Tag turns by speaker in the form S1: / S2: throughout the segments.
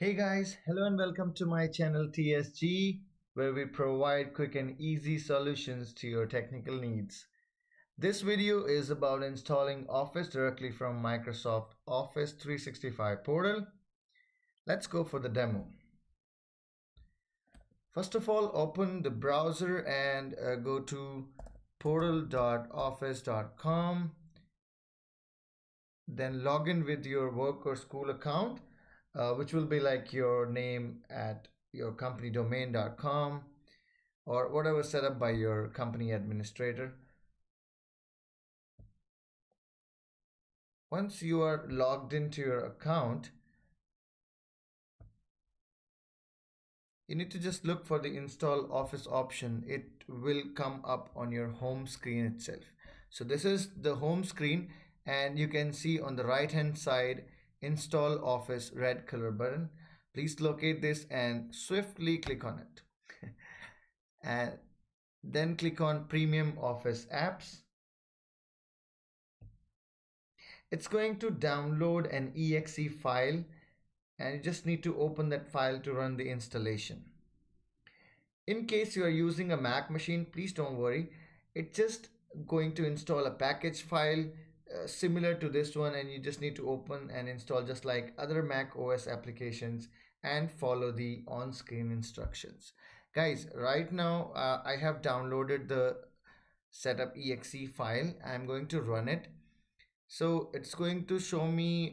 S1: Hey guys, hello and welcome to my channel TSG, where we provide quick and easy solutions to your technical needs. This video is about installing Office directly from Microsoft Office 365 portal. Let's go for the demo. First of all, open the browser and go to portal.office.com. Then log in with your work or school account, which will be like your name at your company domain.com or whatever set up by your company administrator. Once you are logged into your account, you need to just look for the install Office option. It will come up on your home screen itself. So this is the home screen, and you can see on the right hand side install Office red color button. Please locate this and swiftly click on it. And then click on Premium Office Apps. It's going to download an exe file, and you just need to open that file to run the installation. In case you are using a Mac machine, please don't worry. It's just going to install a package file similar to this one, and you just need to open and install just like other Mac OS applications and follow the on-screen instructions. Guys, right now I have downloaded the setup exe file. I'm going to run it. So it's going to show me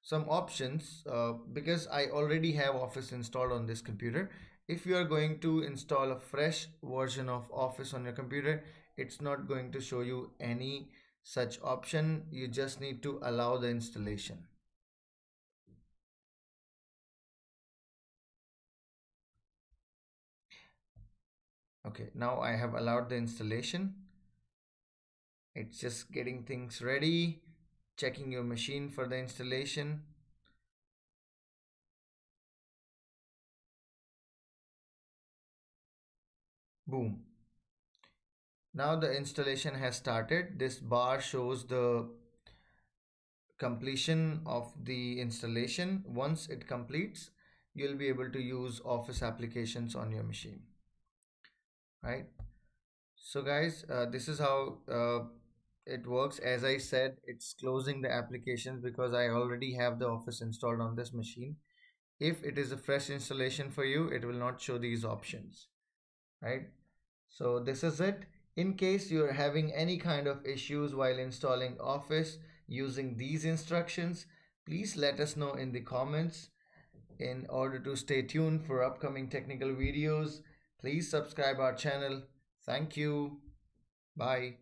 S1: some options because I already have Office installed on this computer. If you are going to install a fresh version of Office on your computer, it's not going to show you any such option. You just need to allow the installation. Okay, now I have allowed the installation. It's just getting things ready, checking your machine for the installation. Boom. Now the installation has started. This bar shows the completion of the installation. Once it completes, you'll be able to use Office applications on your machine, right? So guys, this is how it works. As I said, it's closing the applications because I already have the Office installed on this machine. If it is a fresh installation for you, it will not show these options, right? So this is it. In case you're having any kind of issues while installing Office using these instructions, please let us know in the comments. In order to stay tuned for upcoming technical videos, please subscribe our channel. Thank you. Bye.